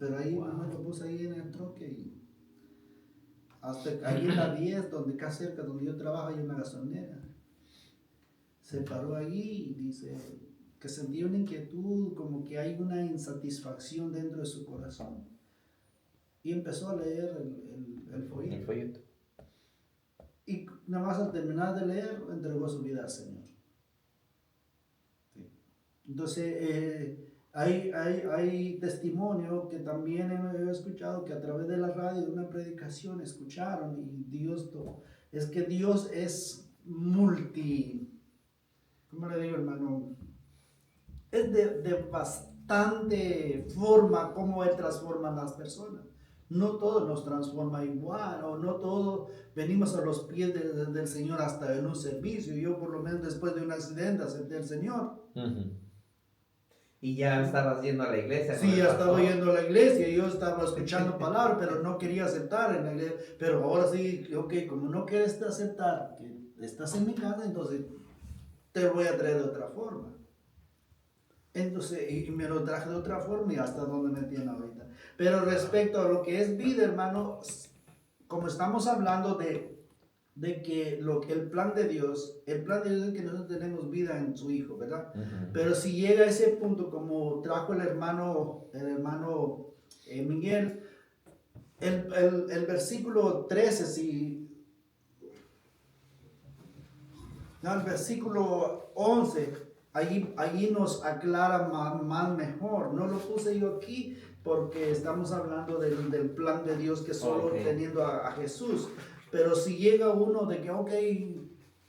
Pero ahí mamá lo puso ahí en el troque y hasta ahí en la 10, donde casi cerca donde yo trabajo, hay una gasolinera. Se paró ahí y dice que sentía una inquietud, como que hay una insatisfacción dentro de su corazón. Y empezó a leer el folleto. Y nada más al terminar de leer, entregó su vida al Señor. Sí. Entonces, Hay testimonio que también he escuchado que a través de la radio, de una predicación, escucharon y es que Dios es ¿cómo le digo, hermano? Es de bastante forma como Él transforma a las personas. No todo nos transforma igual, o no todo venimos a los pies del Señor hasta en un servicio. Yo por lo menos después de un accidente acepté al Señor. Y ya estabas yendo a la iglesia. Sí, ya estaba yendo a la iglesia, yo estaba escuchando palabras, pero no quería aceptar en la iglesia. Pero ahora sí, ok, como no quieres aceptar que estás en mi casa, entonces te voy a traer de otra forma. Entonces, y me lo traje de otra forma y hasta donde me tiene ahorita. Pero respecto a lo que es vida, hermano, como estamos hablando de que el plan de Dios es que nosotros tenemos vida en su Hijo, ¿verdad? Pero si llega a ese punto, como trajo el hermano Miguel, el versículo 13, el versículo 11, allí nos aclara más mejor. No lo puse yo aquí porque estamos hablando del plan de Dios que solo teniendo a Jesús. Pero si llega uno de que, ok,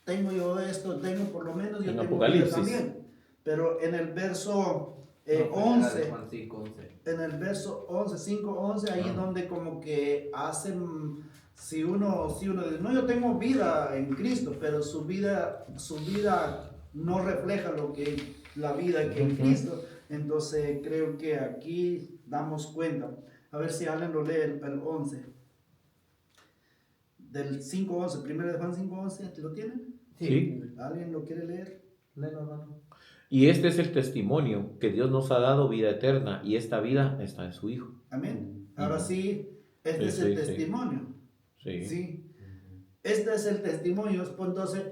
tengo yo esto, tengo por lo menos, yo en tengo Apocalipsis también. Pero en el verso 11, en el verso 11, 5, 11, ahí es donde como que hacen, si uno dice, no, yo tengo vida en Cristo, pero su vida no refleja la vida que en Cristo. Entonces creo que aquí damos cuenta. A ver si alguien lo lee el 11. Del 5:11, primero de Juan 5:11, ¿lo tienen? Sí. ¿Alguien lo quiere leer? Léelo, hermano. Y este es el testimonio que Dios nos ha dado, vida eterna, y esta vida está en su Hijo. Amén. Ahora sí, este es el testimonio. Sí. Este es el testimonio. Entonces,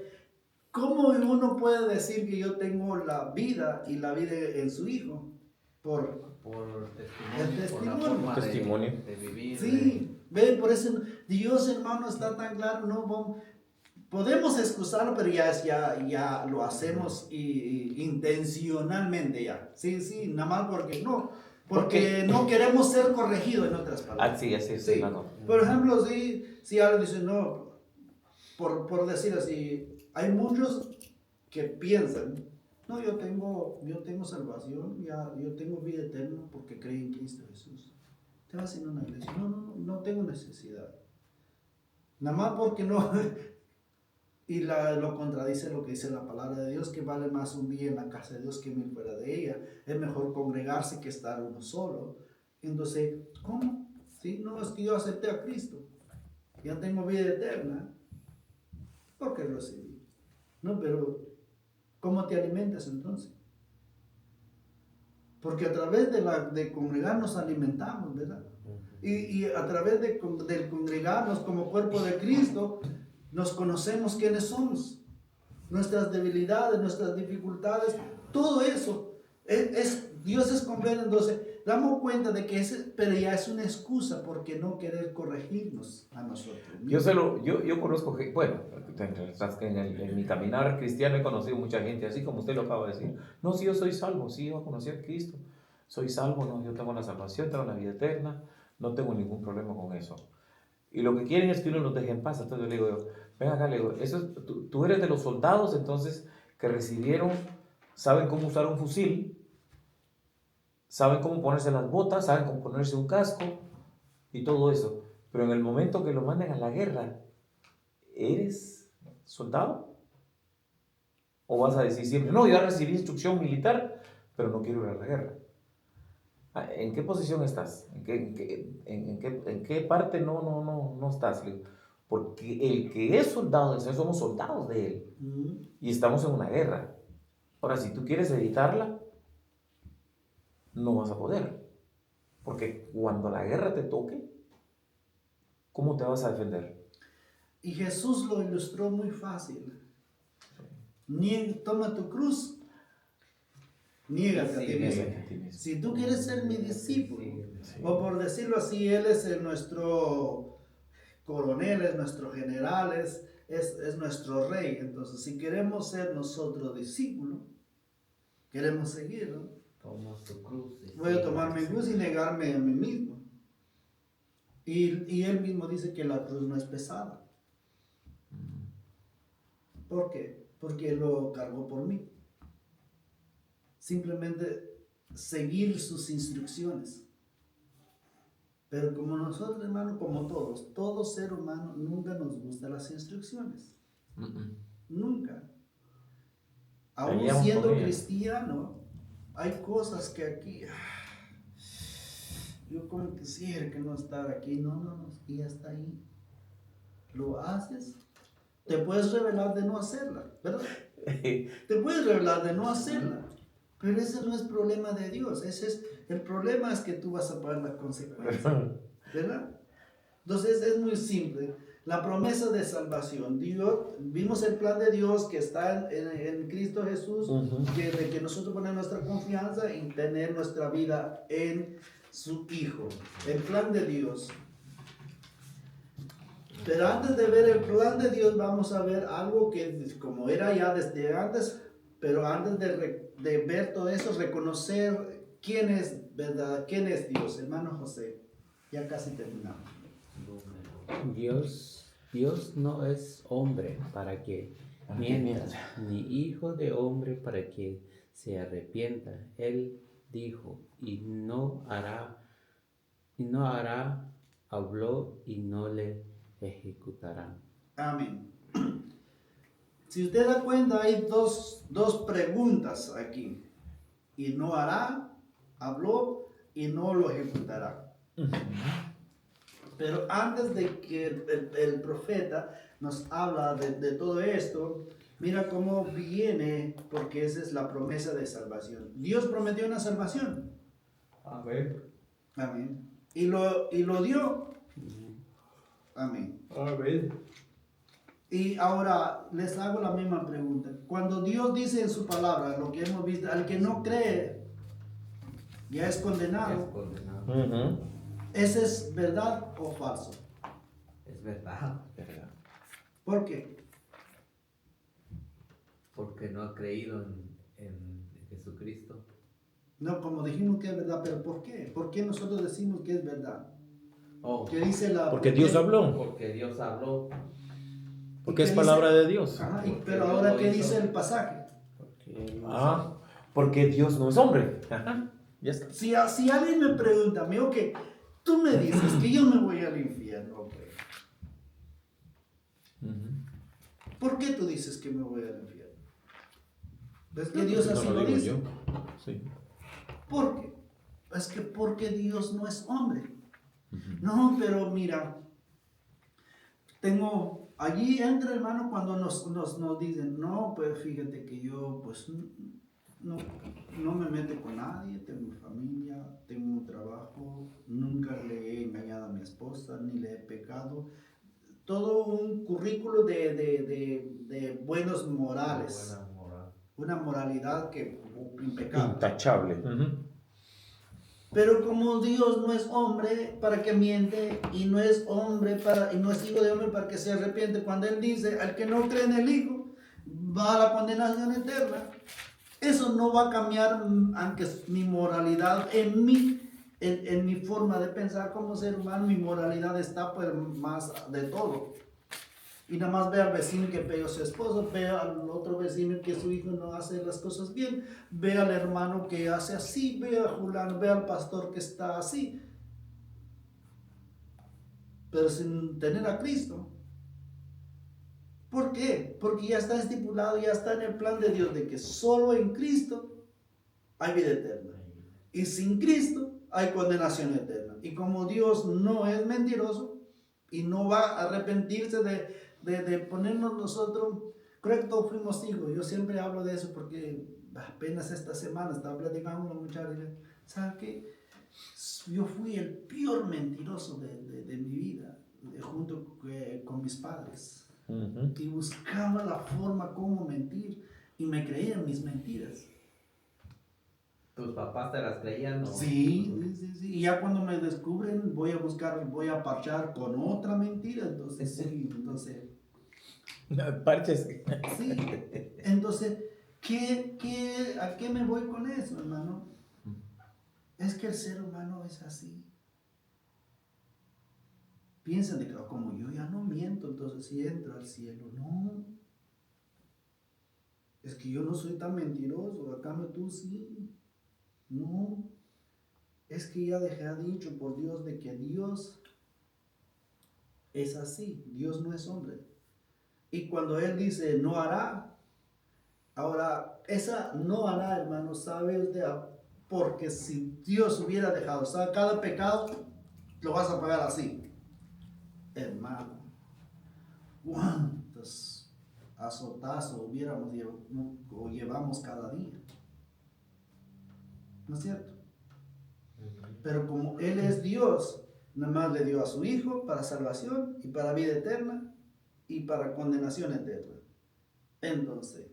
¿cómo uno puede decir que yo tengo la vida y la vida en su Hijo? Por testimonio, el testimonio. Por la forma Testimonio. De vivir. Sí, ven, por eso Dios, hermano, está tan claro, no podemos excusarlo, pero ya lo hacemos intencionalmente ya. Sí, nada más porque no queremos ser corregidos, en otras palabras. Así es, sí. hermano. Por ejemplo, si alguien dice, no, por decir así, hay muchos que piensan, no, yo tengo salvación, yo tengo vida eterna porque creo en Cristo Jesús. Te vas a ir a una iglesia, no tengo necesidad. Nada más porque no, y lo contradice lo que dice la palabra de Dios, que vale más un día en la casa de Dios que 1000 fuera de ella. Es mejor congregarse que estar uno solo. Entonces, ¿cómo? ¿Sí? No, es que yo acepté a Cristo, ya tengo vida eterna, porque lo recibí. No, pero ¿cómo te alimentas entonces? Porque a través de congregar nos alimentamos, ¿verdad? Y a través del congregarnos como cuerpo de Cristo, nos conocemos quiénes somos, nuestras debilidades, nuestras dificultades, todo eso. Dios es completo, entonces damos cuenta de que pero ya es una excusa porque no querer corregirnos a nosotros. Yo conozco, bueno, en mi caminar cristiano he conocido mucha gente, así como usted lo acaba de decir. No, si yo soy salvo, sí, yo conocí a Cristo, soy salvo, no, yo tengo la salvación, tengo la vida eterna, no tengo ningún problema con eso. Y lo que quieren es que uno los deje en paz. Entonces yo le digo, ven acá, le digo, tú eres de los soldados, entonces, que recibieron, saben cómo usar un fusil, saben cómo ponerse las botas, saben cómo ponerse un casco y todo eso. Pero en el momento que lo manden a la guerra, ¿eres soldado? ¿O vas a decir siempre, no, yo recibí instrucción militar, pero no quiero ir a la guerra? ¿En qué posición estás? ¿En qué parte no estás? Porque el que es soldado del Señor, somos soldados de Él. Y estamos en una guerra. Ahora, si tú quieres evitarla, no vas a poder. Porque cuando la guerra te toque, ¿cómo te vas a defender? Y Jesús lo ilustró muy fácil. Toma tu cruz. Niégate a ti mismo. Si tú quieres ser mi discípulo, o por decirlo así, Él es nuestro coronel, es nuestro general, es nuestro rey. Entonces, si queremos ser nosotros discípulos, queremos seguirlo, Como su cruz. Voy a tomar mi cruz y negarme a mí mismo. Y él mismo dice que la cruz no es pesada. ¿Por qué? Porque él lo cargó por mí. Simplemente seguir sus instrucciones. Pero como nosotros, hermano, como todos, todo ser humano, nunca nos gustan las instrucciones. Nunca. Aún Peleamos siendo con ellas. cristiano, hay cosas que aquí, yo como quisiera que no estar aquí. No, y hasta ahí. Lo haces, te puedes revelar de no hacerla, ¿verdad? Te puedes revelar de no hacerla. Pero ese no es problema de Dios. El problema es que tú vas a pagar la consecuencia, ¿verdad? Entonces es muy simple. La promesa de salvación. Dios, vimos el plan de Dios que está en Cristo Jesús, de que nosotros ponemos nuestra confianza y tener nuestra vida en su Hijo. El plan de Dios. Pero antes de ver el plan de Dios, vamos a ver algo que como era ya desde antes, pero antes de ver todo eso, reconocer quién es, ¿verdad? ¿Quién es Dios? Hermano José, ya casi terminamos. Dios no es hombre para que mienta, ni hijo de hombre para que se arrepienta. Él dijo y no hará, habló y no le ejecutará. Amén. Si usted da cuenta, hay dos preguntas aquí. Y no hará, habló y no lo ejecutará. Pero antes de que el profeta nos habla de todo esto, mira cómo viene, porque esa es la promesa de salvación. Dios prometió una salvación. Amén. Amén. Y lo dio. Amén. Amén. Y ahora les hago la misma pregunta. Cuando Dios dice en su palabra, lo que hemos visto, al que no cree, ya es condenado. Es condenado. ¿Ese es verdad o falso? Es verdad. ¿Por qué? Porque no ha creído en Jesucristo. No, como dijimos que es verdad, pero ¿por qué? ¿Por qué nosotros decimos que es verdad? Oh, ¿Qué dice la? Porque Dios habló. porque Dios habló. Porque es ¿Qué palabra dice? de Dios. Ajá, Porque pero Dios ahora, lo ¿qué hizo. dice el pasaje? Porque Dios no es hombre. Ya está. Si alguien me pregunta, amigo, que tú me dices que yo me voy al infierno, ok. ¿Por qué tú dices que me voy al infierno? ¿Ves que Dios así No lo digo dice? yo. Sí. ¿Por qué? Es que porque Dios no es hombre. No, pero mira, allí entra, hermano, cuando nos dicen, no, pues fíjate que yo pues no me meto con nadie, tengo familia, tengo un trabajo, nunca le he engañado a mi esposa, ni le he pecado. Todo un currículo de buenos morales, Buena moral. una moralidad que impecable. Intachable. Pero como Dios no es hombre para que miente y no es y no es hijo de hombre para que se arrepiente, cuando Él dice al que no cree en el Hijo va a la condenación eterna, eso no va a cambiar aunque mi moralidad en mi forma de pensar como ser humano. Mi moralidad está pues más de todo. Y nada más ve al vecino que pegó a su esposo, ve al otro vecino que su hijo no hace las cosas bien, ve al hermano que hace así, ve a Julano, ve al pastor que está así. Pero sin tener a Cristo. ¿Por qué? Porque ya está estipulado, ya está en el plan de Dios de que solo en Cristo hay vida eterna. Y sin Cristo hay condenación eterna. Y como Dios no es mentiroso y no va a arrepentirse de ponernos nosotros, creo que todos fuimos hijos. Yo siempre hablo de eso porque apenas esta semana estaba platicando con una muchacha y le, ¿sabes qué? Yo fui el peor mentiroso de mi vida, junto con mis padres. Y buscaba la forma como mentir y me creían mis mentiras. ¿Tus papás te las creían? ¿No? Sí. Y ya cuando me descubren voy a parchar con otra mentira. Entonces, sí, Parches. sí. Entonces, ¿a qué me voy con eso, hermano? Es que el ser humano es así. Piensan de que como yo ya no miento, entonces sí entro al cielo. No. Es que yo no soy tan mentiroso, a cambio tú sí. No. Es que ya dejé dicho por Dios de que Dios es así. Dios no es hombre. Y cuando Él dice no hará, ahora esa no hará, hermano, ¿sabes? Porque si Dios hubiera dejado, ¿sabes? Cada pecado lo vas a pagar así. Hermano, ¿cuántos azotazos hubiéramos o llevamos cada día? ¿No es cierto? Pero como Él es Dios, nada más le dio a su Hijo para salvación y para vida eterna y para condenación eterna. Entonces,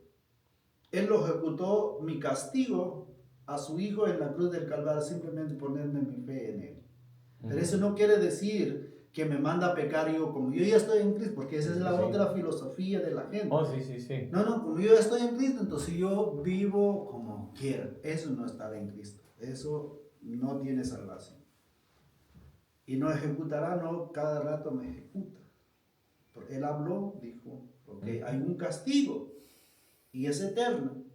Él lo ejecutó mi castigo a su Hijo en la cruz del Calvario, simplemente ponerme mi fe en Él. Pero eso no quiere decir que me manda a pecar yo, como yo ya estoy en Cristo, porque esa es la otra filosofía de la gente. Oh, sí, sí, sí. No, como yo ya estoy en Cristo, entonces yo vivo como quiera. Eso no estar en Cristo. Eso no tiene salvación. Y no ejecutará, no, cada rato me ejecuta. Porque Él habló, dijo, ok, hay un castigo y es eterno.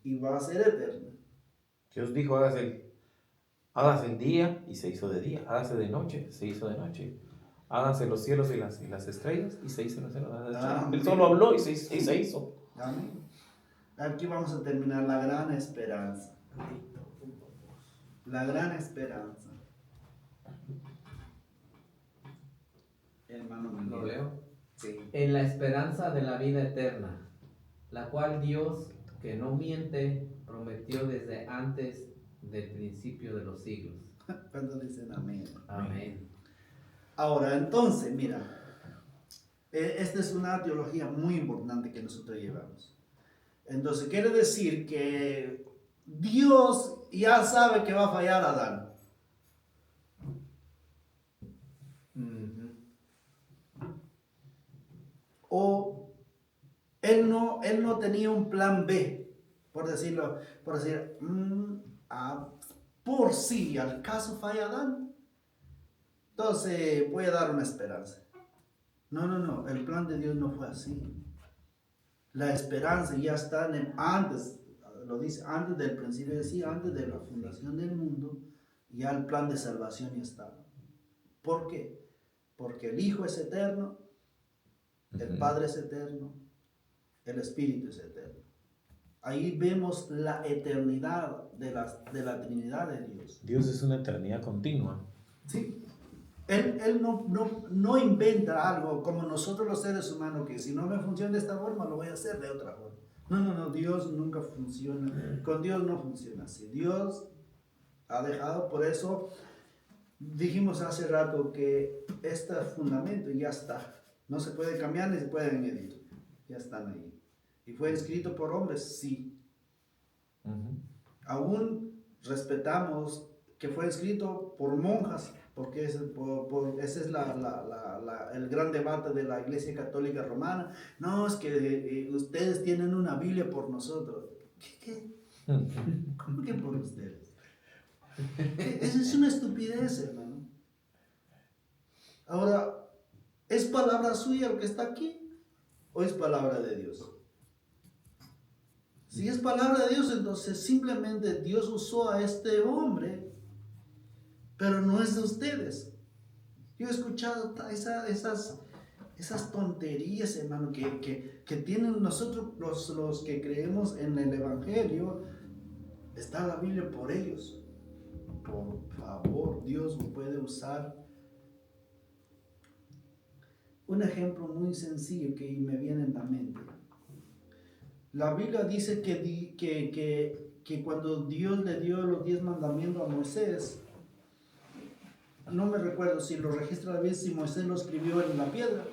Y va a ser eterno. Dios dijo, hágase el día y se hizo de día, hágase de noche, se hizo de noche. Háganse los cielos y las estrellas y se hizo los cielos. Él solo habló y se hizo. Amén. Aquí vamos a terminar la gran esperanza. La gran esperanza. Hermano, ¿Lo leo? Sí. En la esperanza de la vida eterna, la cual Dios, que no miente, prometió desde antes del principio de los siglos. Cuando dicen amén. Amén. Ahora, entonces, mira, esta es una teología muy importante que nosotros llevamos. Entonces, quiere decir que Dios ya sabe que va a fallar a Adán. O él no tenía un plan B, por decirlo, por decir, por si al caso falla Adán, entonces voy a dar una esperanza. No, el plan de Dios no fue así. La esperanza ya está antes, lo dice, antes del principio, es decir, antes de la fundación del mundo, ya el plan de salvación ya estaba. ¿Por qué? Porque el Hijo es eterno, el Padre es eterno, el Espíritu es eterno. Ahí vemos la eternidad de la Trinidad de Dios. Dios es una eternidad continua. Sí. Él no inventa algo como nosotros los seres humanos, que si no me funciona de esta forma, lo voy a hacer de otra forma. No, Dios nunca funciona. Con Dios no funciona así. Dios ha dejado, por eso dijimos hace rato que este fundamento ya está. No se puede cambiar ni se puede añadir. Ya están ahí. ¿Y fue escrito por hombres? Sí. Aún respetamos que fue escrito por monjas, porque ese es el gran debate de la Iglesia Católica Romana. No, es que ustedes tienen una Biblia por nosotros. ¿Qué? ¿Cómo que por ustedes? Esa es una estupidez, hermano. Ahora, ¿es palabra suya lo que está aquí o es palabra de Dios? Si es palabra de Dios, entonces simplemente Dios usó a este hombre, pero no es de ustedes. Yo he escuchado esas tonterías, hermano, que tienen nosotros los que creemos en el Evangelio. Está la Biblia por ellos. Por favor, Dios puede usar. Un ejemplo muy sencillo que me viene en la mente. La Biblia dice que cuando Dios le dio los 10 mandamientos a Moisés, no me recuerdo si lo registra bien, si Moisés lo escribió en la piedra.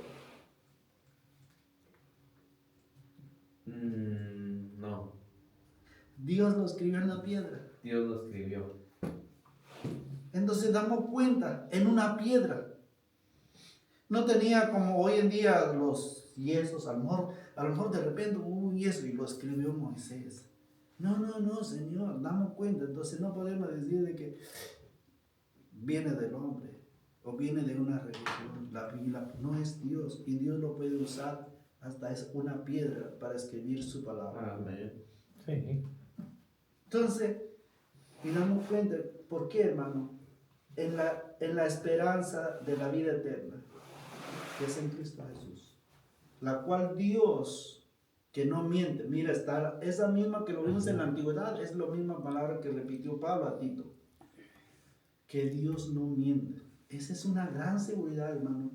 No. Dios lo escribió en la piedra. Dios lo escribió. Entonces damos cuenta, en una piedra. No tenía como hoy en día los yesos, a lo mejor de repente hubo un yeso y lo escribió Moisés. No, Señor, damos cuenta. Entonces no podemos decir de que viene del hombre o viene de una religión. La Biblia no es Dios y Dios lo puede usar hasta es una piedra para escribir su palabra. Amén. Sí. Entonces, y damos cuenta, ¿por qué, hermano? En la esperanza de la vida eterna, que es en Cristo Jesús, la cual Dios, que no miente, mira, está esa misma que lo vimos en la antigüedad, es la misma palabra que repitió Pablo a Tito, que Dios no miente. Esa es una gran seguridad, hermano,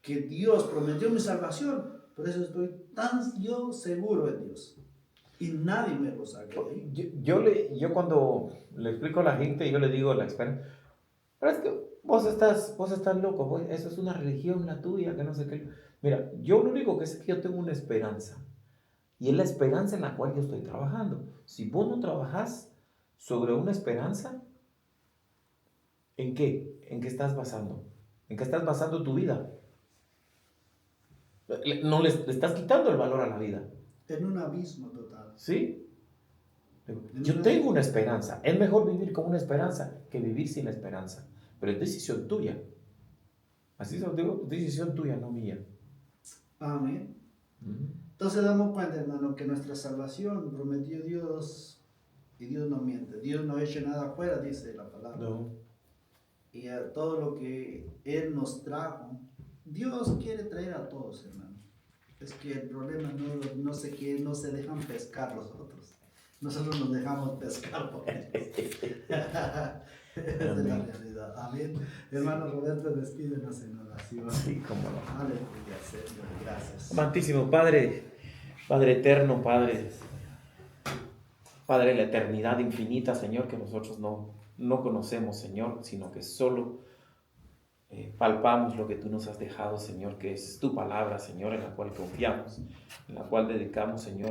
que Dios prometió mi salvación, por eso estoy tan yo seguro de Dios. Y nadie me lo saca de ahí. Yo cuando le explico a la gente, yo le digo la experiencia, pero es que vos estás loco, eso es una religión la tuya, que no sé qué. Mira, yo lo único que sé es que yo tengo una esperanza, y es la esperanza en la cual yo estoy trabajando. Si vos no trabajas sobre una esperanza, ¿en qué? ¿En qué estás basando? ¿En qué estás basando tu vida? No le estás quitando el valor a la vida. En un abismo total. ¿Sí? Yo tengo una esperanza. Es mejor vivir con una esperanza que vivir sin esperanza. Pero es decisión tuya. Así se lo digo, decisión tuya, no mía. Amén. Ujú. Entonces damos cuenta, hermano, que nuestra salvación prometió Dios y Dios no miente. Dios no ha hecho nada afuera, dice la palabra. No. Y a todo lo que Él nos trajo, Dios quiere traer a todos, hermano. Es que el problema no se dejan pescar los otros. Nosotros nos dejamos pescar por ellos. Esa es la realidad. Amén. Hermano Roberto, despídenos en oración. Sí, cómo no. Aleluya, Señor, gracias. Amantísimo Padre, Padre eterno, Padre de la eternidad infinita, Señor, que nosotros no conocemos, Señor, sino que solo palpamos lo que tú nos has dejado, Señor, que es tu palabra, Señor, en la cual confiamos, en la cual dedicamos, Señor,